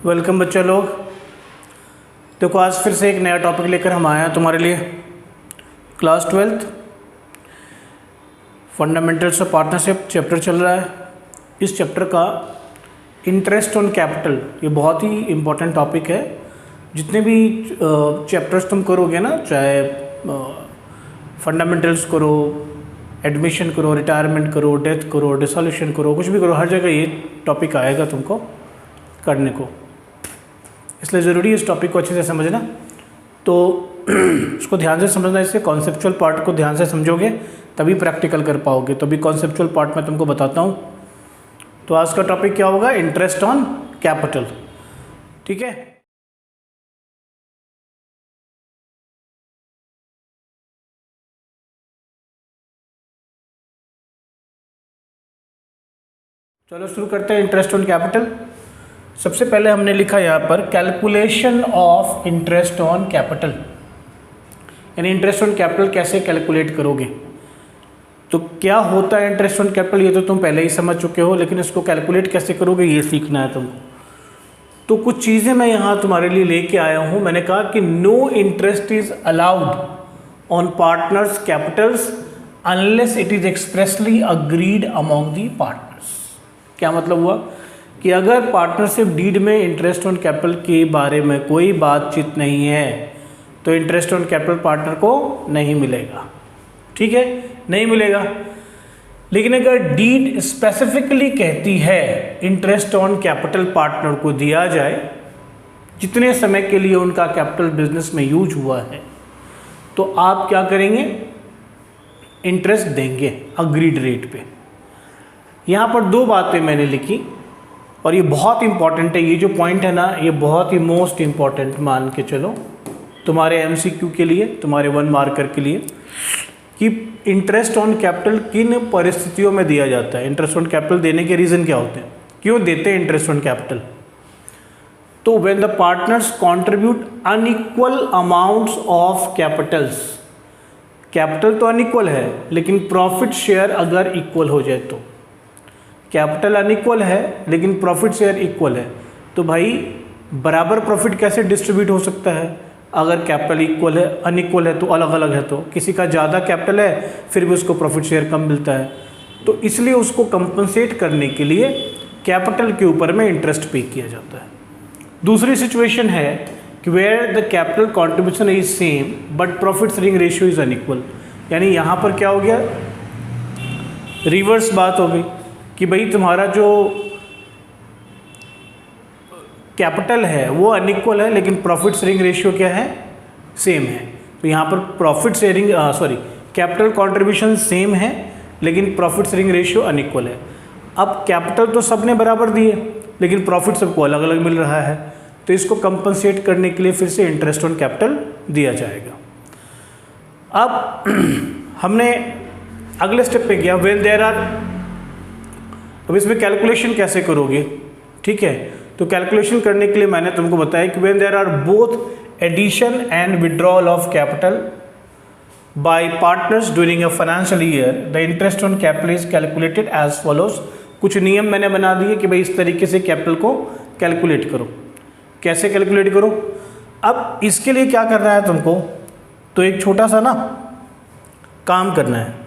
Welcome बच्चा लोग। देखो आज फिर से एक नया टॉपिक लेकर हम आए हैं तुम्हारे लिए। Class 12th fundamentals of partnership chapter चल रहा है। इस चैप्टर का इंटरेस्ट ऑन कैपिटल ये बहुत ही इम्पोर्टेंट टॉपिक है। जितने भी चैप्टर्स तुम करोगे ना, चाहे फंडामेंटल्स करो, एडमिशन करो, रिटायरमेंट करो, डेथ करो, डिसोल्यूशन करो, कुछ भी करो, हर जगह ये टॉपिक आएगा तुमको करने को। इसलिए ज़रूरी है इस टॉपिक को अच्छे से समझना। तो इसको ध्यान से समझना, इससे कॉन्सेप्चुअल पार्ट को ध्यान से समझोगे तभी प्रैक्टिकल कर पाओगे। तो अभी कॉन्सेप्चुअल पार्ट मैं तुमको बताता हूँ। तो आज का टॉपिक क्या होगा? Interest on capital. ठीक है, चलो शुरू करते हैं। Interest on capital. सबसे पहले हमने लिखा यहाँ पर calculation of interest on capital, यानी इंटरेस्ट ऑन कैपिटल कैसे कैलकुलेट करोगे। तो क्या होता है इंटरेस्ट ऑन कैपिटल ये तो तुम पहले ही समझ चुके हो, लेकिन इसको कैलकुलेट कैसे करोगे ये सीखना है तुमको। तो कुछ चीज़ें मैं यहाँ तुम्हारे लिए लेके आया हूँ। मैंने कहा कि no interest is allowed on partners capitals unless it is expressly agreed among the partners. क्या मतलब हुआ कि अगर पार्टनरशिप डीड में इंटरेस्ट ऑन कैपिटल के बारे में कोई बातचीत नहीं है तो इंटरेस्ट ऑन कैपिटल पार्टनर को नहीं मिलेगा। ठीक है, नहीं मिलेगा। लेकिन अगर डीड स्पेसिफिकली कहती है इंटरेस्ट ऑन कैपिटल पार्टनर को दिया जाए जितने समय के लिए उनका कैपिटल बिजनेस में यूज हुआ है, तो आप क्या करेंगे? इंटरेस्ट देंगे अग्रीड रेट पे। यहाँ पर दो बातें मैंने लिखी और ये बहुत इंपॉर्टेंट है। ये जो पॉइंट है ना, ये बहुत ही मोस्ट इंपॉर्टेंट मान के चलो तुम्हारे एमसीक्यू के लिए, तुम्हारे 1 मार्कर के लिए, कि इंटरेस्ट ऑन कैपिटल किन परिस्थितियों में दिया जाता है। इंटरेस्ट ऑन कैपिटल देने के रीज़न क्या होते हैं, क्यों देते हैं इंटरेस्ट ऑन कैपिटल? तो when the partners contribute unequal amounts of Capitals. Capital तो अनइक्वल है लेकिन प्रॉफिट शेयर अगर इक्वल हो जाए तो। कैपिटल अनइक्वल है लेकिन प्रॉफिट शेयर इक्वल है, तो भाई बराबर प्रॉफिट कैसे डिस्ट्रीब्यूट हो सकता है? अगर कैपिटल इक्वल है, अनइक्वल है तो अलग अलग है। तो किसी का ज़्यादा कैपिटल है फिर भी उसको प्रॉफिट शेयर कम मिलता है, तो इसलिए उसको कंपनसेट करने के लिए कैपिटल के ऊपर में इंटरेस्ट पे किया जाता है। दूसरी सिचुएशन है कि where the capital contribution is same but profit sharing ratio is unequal. यानी यहाँ पर क्या हो गया? रिवर्स बात हो गई कि भाई तुम्हारा जो कैपिटल है वो अनइक्वल है लेकिन प्रॉफिट शेयरिंग रेशियो क्या है? सेम है। तो यहाँ पर profit sharing capital contribution same है लेकिन प्रॉफिट शेयरिंग रेशियो अनइक्वल है। अब कैपिटल तो सबने बराबर दिए लेकिन प्रॉफिट सबको अलग अलग मिल रहा है, तो इसको कंपनसेट करने के लिए फिर से इंटरेस्ट ऑन कैपिटल दिया जाएगा। अब हमने अगले स्टेप पे गया, व्हेन देयर आर। अब इसमें कैलकुलेशन कैसे करोगे? ठीक है, तो कैलकुलेशन करने के लिए मैंने तुमको बताया कि when there are both addition and withdrawal of capital by partners during a financial year the interest on capital is calculated as follows. कुछ नियम मैंने बना दिए कि भाई इस तरीके से कैपिटल को कैलकुलेट करो। कैसे कैलकुलेट करो? अब इसके लिए क्या करना है तुमको? तो एक छोटा सा ना काम करना है।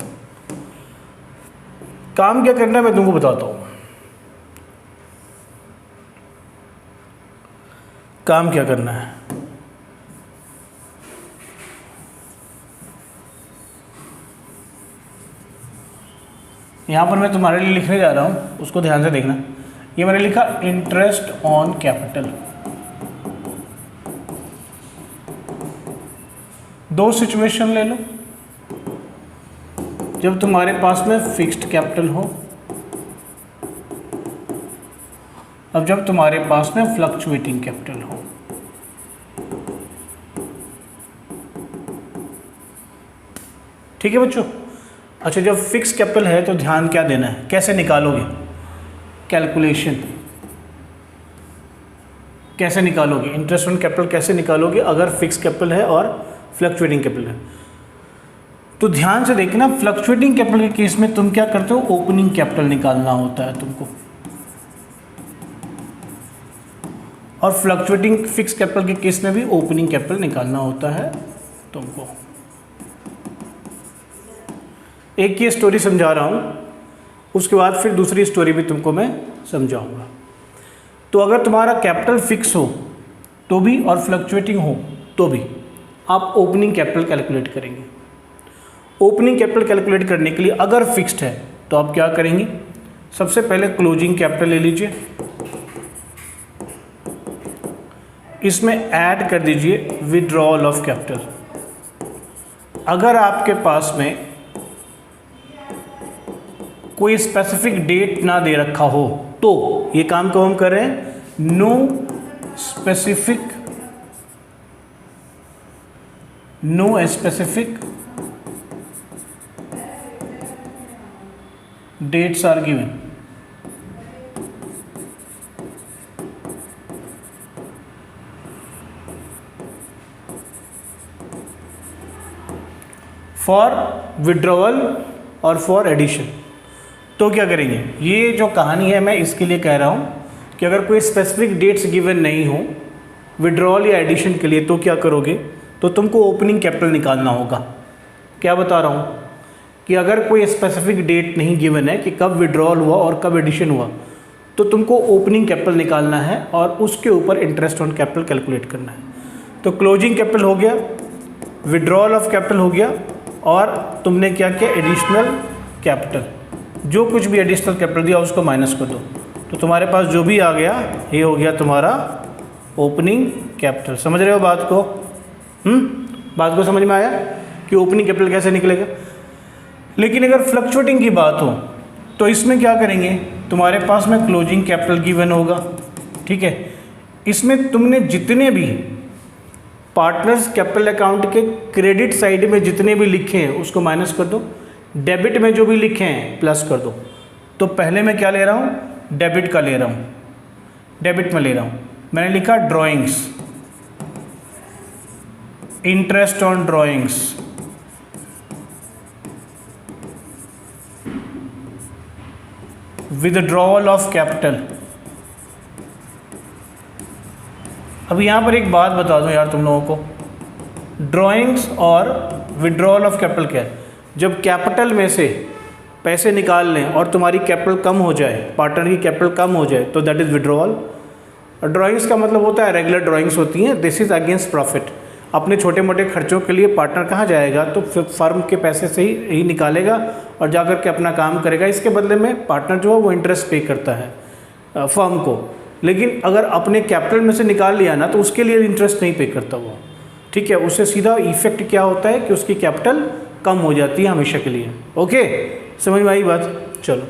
काम क्या करना है मैं तुमको बताता हूँ। काम क्या करना है? यहाँ पर मैं तुम्हारे लिए लिखने जा रहा हूँ, उसको ध्यान से देखना। ये मैंने लिखा इंटरेस्ट ऑन कैपिटल। दो सिचुएशन ले लो, जब तुम्हारे पास में फिक्स्ड कैपिटल हो, अब जब तुम्हारे पास में फ्लक्चुएटिंग कैपिटल हो। ठीक है बच्चों? अच्छा, जब फिक्स कैपिटल है तो ध्यान क्या देना है, कैसे निकालोगे? कैलकुलेशन कैसे निकालोगे? इंटरेस्ट ऑन कैपिटल कैसे निकालोगे अगर फिक्स कैपिटल है और फ्लक्चुएटिंग कैपिटल है? तो ध्यान से देखना, फ्लक्चुएटिंग कैपिटल के केस में तुम क्या करते हो? ओपनिंग कैपिटल निकालना होता है तुमको। और फ्लक्चुएटिंग फिक्स कैपिटल के केस में भी ओपनिंग कैपिटल निकालना होता है तुमको। एक ये स्टोरी समझा रहा हूँ, उसके बाद फिर दूसरी स्टोरी भी तुमको मैं समझाऊंगा। तो अगर तुम्हारा कैपिटल फिक्स हो तो भी और फ्लक्चुएटिंग हो तो भी आप ओपनिंग कैपिटल कैलकुलेट करेंगे। ओपनिंग कैपिटल कैलकुलेट करने के लिए अगर फिक्स्ड है तो आप क्या करेंगे, सबसे पहले क्लोजिंग कैपिटल ले लीजिए, इसमें ऐड कर दीजिए विड्रॉल ऑफ कैपिटल। अगर आपके पास में कोई स्पेसिफिक डेट ना दे रखा हो तो ये काम को हम कर रहे हैं, no specific dates are given. For withdrawal और फॉर एडिशन। तो क्या करेंगे, ये जो कहानी है मैं इसके लिए कह रहा हूँ कि अगर कोई स्पेसिफिक डेट्स गिवन नहीं हो विड्रॉल या एडिशन के लिए तो क्या करोगे, तो तुमको ओपनिंग कैपिटल निकालना होगा। क्या बता रहा हूँ कि अगर कोई स्पेसिफिक डेट नहीं गिवन है कि कब विड्रॉल हुआ और कब एडिशन हुआ, तो तुमको ओपनिंग कैपिटल निकालना है और उसके ऊपर इंटरेस्ट ऑन कैपिटल कैलकुलेट करना है। तो क्लोजिंग कैपिटल हो गया, विड्रॉल ऑफ कैपिटल हो गया, और तुमने क्या किया, एडिशनल कैपिटल, जो कुछ भी एडिशनल कैपिटल दिया उसको माइनस कर दो, तो तुम्हारे पास जो भी आ गया ये हो गया तुम्हारा ओपनिंग कैपिटल। समझ रहे हो बात को? बात को समझ में आया कि ओपनिंग कैपिटल कैसे निकलेगा। लेकिन अगर फ्लक्चुएटिंग की बात हो तो इसमें क्या करेंगे, तुम्हारे पास में क्लोजिंग कैपिटल गिवन होगा, ठीक है। इसमें तुमने जितने भी पार्टनर्स कैपिटल अकाउंट के क्रेडिट साइड में जितने भी लिखे हैं उसको माइनस कर दो, डेबिट में जो भी लिखे हैं प्लस कर दो। तो पहले मैं क्या ले रहा हूँ, डेबिट का ले रहा हूँ, डेबिट में ले रहा हूँ। मैंने लिखा drawings, interest on drawings, withdrawal of capital. अब यहाँ पर एक बात बता दूँ यार तुम लोगों को, ड्राइंग्स और विड्रॉवल ऑफ कैपिटल क्या है, जब कैपिटल में से पैसे निकाल लें और तुम्हारी कैपिटल कम हो जाए, पार्टनर की कैपिटल कम हो जाए, तो दैट इज़ विड्रॉवल। और ड्राइंग्स का मतलब होता है रेगुलर ड्राइंग्स होती हैं, दिस इज़ अगेंस्ट प्रॉफिट। अपने छोटे मोटे खर्चों के लिए पार्टनर कहाँ जाएगा, तो फर्म के पैसे से ही निकालेगा और जा कर के अपना काम करेगा। इसके बदले में पार्टनर जो है वो इंटरेस्ट पे करता है फर्म को। लेकिन अगर अपने कैपिटल में से निकाल लिया ना तो उसके लिए इंटरेस्ट नहीं पे करता वो, ठीक है। उससे सीधा इफेक्ट क्या होता है कि उसकी कैपिटल कम हो जाती है हमेशा के लिए। ओके, समझ में आई बात? चलो,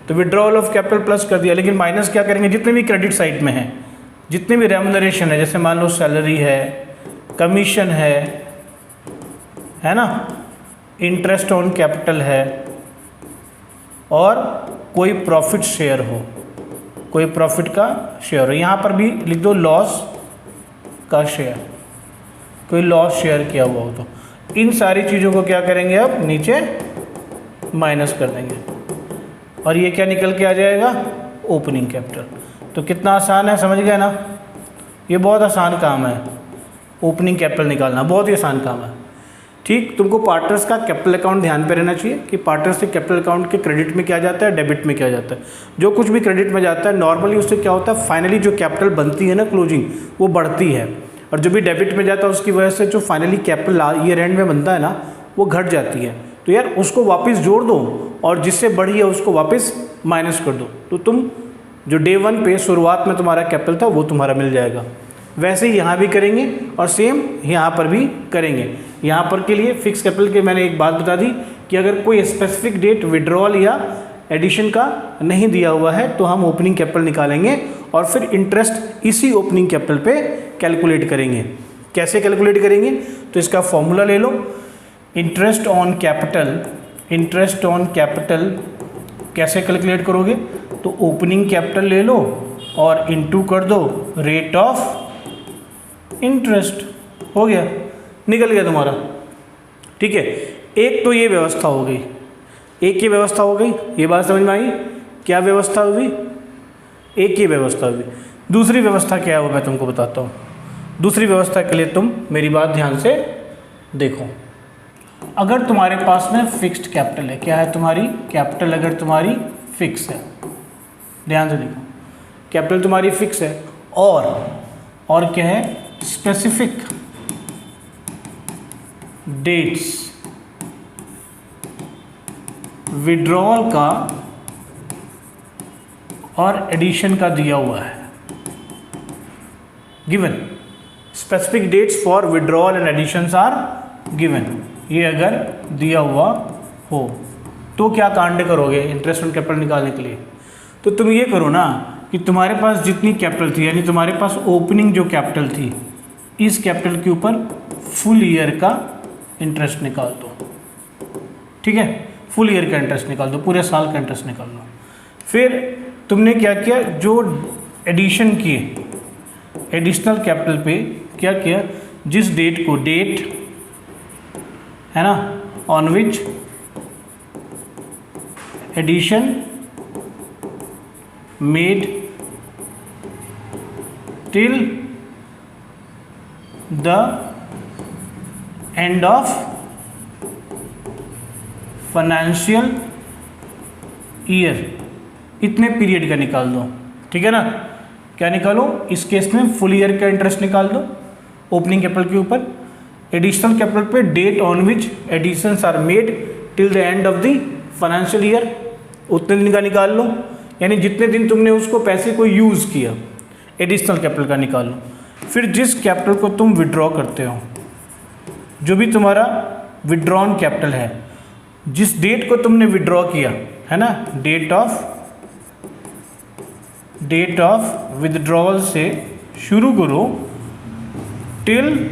तो विड्रॉवल ऑफ कैपिटल प्लस कर दिया, लेकिन माइनस क्या करेंगे, जितने भी क्रेडिट साइड में हैं, जितने भी रेम्युनरेशन है, जैसे मान लो सैलरी है, कमीशन है ना, इंटरेस्ट ऑन कैपिटल है, और कोई प्रॉफिट शेयर हो, कोई प्रॉफिट का शेयर हो। यहाँ पर भी लिख दो लॉस का शेयर, कोई लॉस शेयर किया हुआ हो, तो इन सारी चीज़ों को क्या करेंगे, अब नीचे माइनस कर देंगे और ये क्या निकल के आ जाएगा, ओपनिंग कैपिटल। तो कितना आसान है, समझ गए ना? ये बहुत आसान काम है, ओपनिंग कैपिटल निकालना बहुत ही आसान काम है, ठीक। तुमको पार्टनर्स का कैपिटल अकाउंट ध्यान पे रहना चाहिए कि पार्टनर्स के कैपिटल अकाउंट के क्रेडिट में क्या जाता है, डेबिट में क्या जाता है। जो कुछ भी क्रेडिट में जाता है नॉर्मली उससे क्या होता है, फाइनली जो कैपिटल बनती है ना क्लोजिंग, वो बढ़ती है, और जो भी डेबिट में जाता है उसकी वजह से जो फाइनली कैपिटल ईयर एंड में बनता है ना वो घट जाती है। तो यार उसको वापस जोड़ दो और जिससे बढ़ी है उसको वापस माइनस कर दो, तो तुम जो डे वन पे शुरुआत में तुम्हारा कैपिटल था वो तुम्हारा मिल जाएगा। वैसे ही यहाँ भी करेंगे और सेम यहाँ पर भी करेंगे। यहाँ पर के लिए फिक्स कैपिटल के मैंने एक बात बता दी कि अगर कोई स्पेसिफिक डेट विड्रॉल या एडिशन का नहीं दिया हुआ है तो हम ओपनिंग कैपिटल निकालेंगे और फिर इंटरेस्ट इसी ओपनिंग कैपिटल पे कैलकुलेट करेंगे। कैसे कैलकुलेट करेंगे, तो इसका फॉर्मूला ले लो, interest on capital. Interest on capital कैसे कैलकुलेट करोगे, तो ओपनिंग कैपिटल ले लो और इनटू कर दो रेट ऑफ इंटरेस्ट, हो गया, निकल गया तुम्हारा, ठीक है। एक तो ये व्यवस्था हो गई, एक ये व्यवस्था हो गई, ये बात समझ में आई? क्या व्यवस्था हुई? एक ये व्यवस्था हुई। दूसरी व्यवस्था क्या है वो मैं तुमको बताता हूँ। दूसरी व्यवस्था के लिए तुम मेरी बात ध्यान से देखो। अगर तुम्हारे पास में फिक्स्ड कैपिटल है, क्या है तुम्हारी कैपिटल, अगर तुम्हारी फिक्स है, ध्यान से देखो, कैपिटल तुम्हारी फिक्स है और क्या है, स्पेसिफिक डेट्स विड्रॉल का और एडिशन का दिया हुआ है, given, specific dates for withdrawal and additions are given, ये अगर दिया हुआ हो तो क्या कांड करोगे इंटरेस्ट ऑन कैपिटल निकालने के लिए? तो तुम ये करो ना कि तुम्हारे पास जितनी कैपिटल थी, यानी तुम्हारे पास ओपनिंग जो कैपिटल थी, इस कैपिटल के ऊपर फुल ईयर का इंटरेस्ट निकाल दो, ठीक है, फुल ईयर का इंटरेस्ट निकाल दो, पूरे साल का इंटरेस्ट निकाल दो। फिर तुमने क्या किया, जो एडिशन किए एडिशनल कैपिटल पे क्या किया, जिस डेट को, डेट है ना, on which edition made till the end of financial year, इतने पीरियड का निकाल दो, ठीक है ना। क्या निकालो, इस केस में फुल ईयर का इंटरेस्ट निकाल दो ओपनिंग कैपिटल के ऊपर, एडिशनल कैपिटल पे date on which additions are made till the end of the financial year, उतने दिन का निकाल लो, यानी जितने दिन तुमने उसको पैसे को यूज़ किया, एडिशनल कैपिटल का निकाल लो। फिर जिस कैपिटल को तुम विड्रॉ करते हो, जो भी तुम्हारा विड्रॉन कैपिटल है, जिस डेट को तुमने विड्रॉ किया है ना, डेट ऑफ विदड्रॉवल से शुरू करो till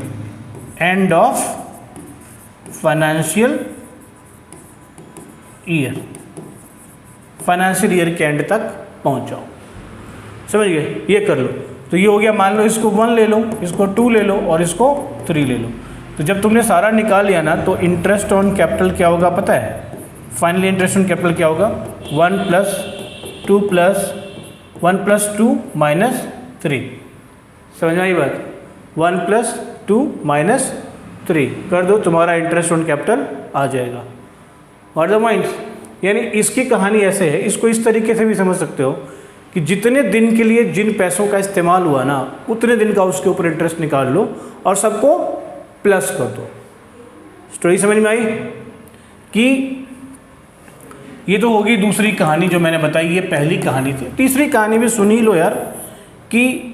end of financial year, financial year के एंड तक पहुंच जाओ, समझ गए, ये कर लो। तो ये हो गया, मान लो इसको 1 ले लो, इसको 2 ले लो और इसको 3 ले लो। तो जब तुमने सारा निकाल लिया ना, तो इंटरेस्ट ऑन कैपिटल क्या होगा पता है, फाइनली इंटरेस्ट ऑन कैपिटल क्या होगा, 1 + 2 + 1 + 2 - 3, समझ में आई बात, 1 + 2 - 3 कर दो, तुम्हारा इंटरेस्ट ऑन कैपिटल आ जाएगा। व्हाट द माइंड्स, यानी इसकी कहानी ऐसे है, इसको इस तरीके से भी समझ सकते हो कि जितने दिन के लिए जिन पैसों का इस्तेमाल हुआ ना, उतने दिन का उसके ऊपर इंटरेस्ट निकाल लो और सबको प्लस कर दो। स्टोरी समझ में आई कि ये तो होगी दूसरी कहानी जो मैंने बताई, ये पहली कहानी थी। तीसरी कहानी भी सुनी लो यार, कि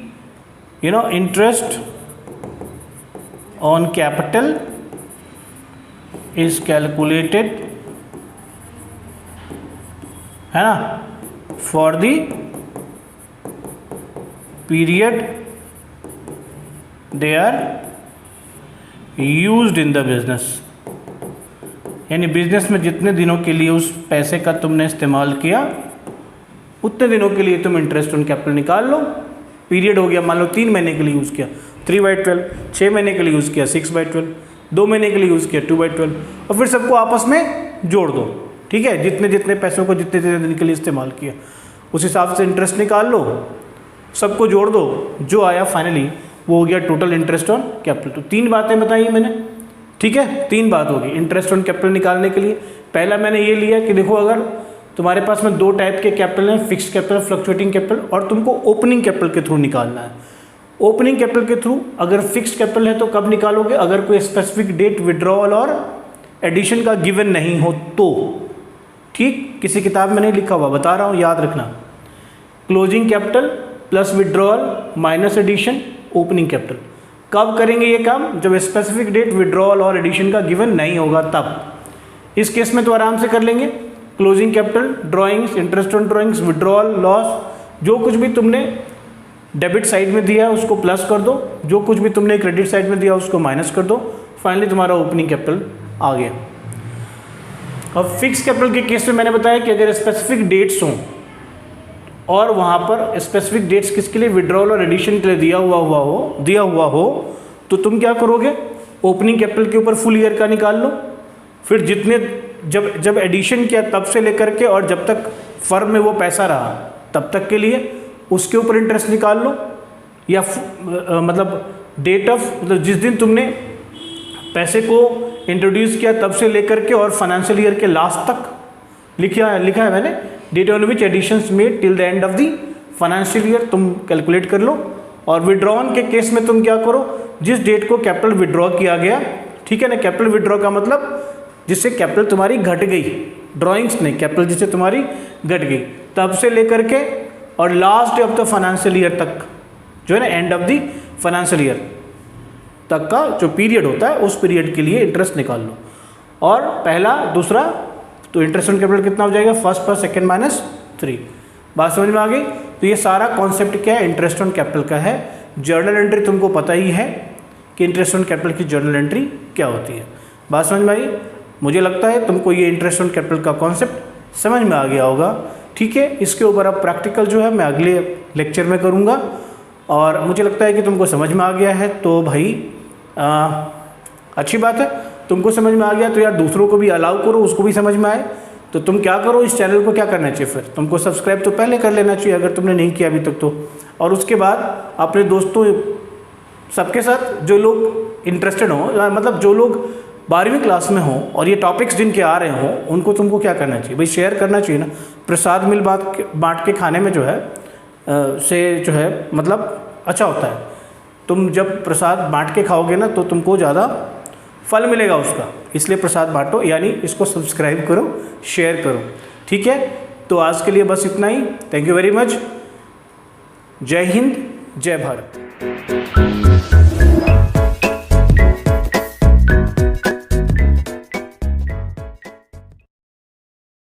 interest on capital is calculated, है ना, for the period they are used in the business, यानी बिजनेस में जितने दिनों के लिए उस पैसे का तुमने इस्तेमाल किया, उतने दिनों के लिए तुम इंटरेस्ट ऑन कैपिटल निकाल लो। पीरियड हो गया, मान लो 3 महीने के लिए यूज़ किया 3/12, 6 महीने के लिए यूज़ किया 6/12, 2 महीने के लिए यूज़ किया 2/12, और फिर सबको आपस में जोड़ दो, ठीक है, जितने जितने पैसों को जितने जितने दिन के लिए इस्तेमाल किया उस हिसाब से इंटरेस्ट निकाल लो, सबको जोड़ दो, जो आया फाइनली वो हो गया टोटल इंटरेस्ट ऑन कैपिटल। तो 3 बातें बताई मैंने, ठीक है, 3 बात होगी इंटरेस्ट ऑन कैपिटल निकालने के लिए। पहला मैंने ये लिया कि देखो, अगर तुम्हारे पास में 2 टाइप के कैपिटल हैं, फिक्स्ड कैपिटल, फ्लक्चुएटिंग कैपिटल, और तुमको ओपनिंग कैपिटल के थ्रू निकालना है। ओपनिंग कैपिटल के थ्रू अगर फिक्स्ड कैपिटल है तो कब निकालोगे, अगर कोई स्पेसिफिक डेट विड्रॉल और एडिशन का गिवन नहीं हो तो, ठीक, किसी किताब में नहीं लिखा हुआ, बता रहा हूँ, याद रखना। Closing capital plus withdrawal minus addition, opening capital. कब करेंगे ये काम, जब स्पेसिफिक डेट विड्रॉल और एडिशन का गिवन नहीं होगा तब। इस केस में तो आराम से कर लेंगे। Closing capital, drawings, interest on drawings, withdrawal, loss, जो कुछ भी तुमने डेबिट साइड में दिया है उसको प्लस कर दो, जो कुछ भी तुमने क्रेडिट साइड में दिया उसको माइनस कर दो, फाइनली तुम्हारा ओपनिंग कैपिटल आ गया। और फिक्स कैपिटल के केस में मैंने बताया कि अगर स्पेसिफिक डेट्स हों और वहाँ पर स्पेसिफिक डेट्स किसके लिए, विड्रॉल और एडिशन के लिए दिया हुआ हो तो तुम क्या करोगे, ओपनिंग कैपिटल के ऊपर फुल ईयर का निकाल लो, फिर जितने जब एडिशन किया तब से लेकर के और जब तक फर्म में वो पैसा रहा तब तक के लिए उसके ऊपर इंटरेस्ट निकाल लो, या मतलब डेट ऑफ, मतलब जिस दिन तुमने पैसे को इंट्रोड्यूस किया तब से लेकर के और फाइनेंशियल ईयर के लास्ट तक लिखा है मैंने, date on which additions made till the end of the financial year, तुम कैलकुलेट कर लो। और विड्रॉन के केस में तुम क्या करो, जिस डेट को कैपिटल विड्रॉ किया गया, ठीक है ना, कैपिटल विड्रॉ का मतलब जिससे कैपिटल तुम्हारी घट गई, ड्रॉइंग्स नहीं, कैपिटल जिससे तुम्हारी घट गई, तब से लेकर के और last day of the financial year तक जो है ना, and of the financial year तक का जो पीरियड होता है उस पीरियड के लिए इंटरेस्ट निकाल लो। और पहला दूसरा तो इंटरेस्ट ऑन कैपिटल कितना हो जाएगा, फर्स्ट प्लस सेकेंड माइनस 3। बात समझ में आ गई। तो ये सारा कॉन्सेप्ट क्या है, इंटरेस्ट ऑन कैपिटल का है। जर्नल एंट्री तुमको पता ही है कि इंटरेस्ट ऑन कैपिटल की जर्नल एंट्री क्या होती है। बात समझ में आई। मुझे लगता है तुमको ये इंटरेस्ट ऑन कैपिटल का कॉन्सेप्ट समझ में आ गया होगा, ठीक है। इसके ऊपर अब प्रैक्टिकल जो है मैं अगले लेक्चर में करूँगा, और मुझे लगता है कि तुमको समझ में आ गया है तो भाई अच्छी बात है। तुमको समझ में आ गया तो यार दूसरों को भी अलाउ करो, उसको भी समझ में आए। तो तुम क्या करो, इस चैनल को क्या करना चाहिए, फिर तुमको सब्सक्राइब तो पहले कर लेना चाहिए अगर तुमने नहीं किया अभी तक तो, और उसके बाद अपने दोस्तों सबके साथ जो लोग इंटरेस्टेड हों, मतलब जो लोग 12वीं क्लास में हों और ये टॉपिक्स जिनके आ रहे हों, उनको तुमको क्या करना चाहिए भाई, शेयर करना चाहिए ना। प्रसाद मिल बांट के खाने में जो है से जो है मतलब अच्छा होता है। तुम जब प्रसाद बांट के खाओगे ना तो तुमको ज़्यादा फल मिलेगा उसका, इसलिए प्रसाद बांटो, यानी इसको सब्सक्राइब करो, शेयर करो, ठीक है। तो आज के लिए बस इतना ही। Thank you very much. जय हिंद, जय भारत।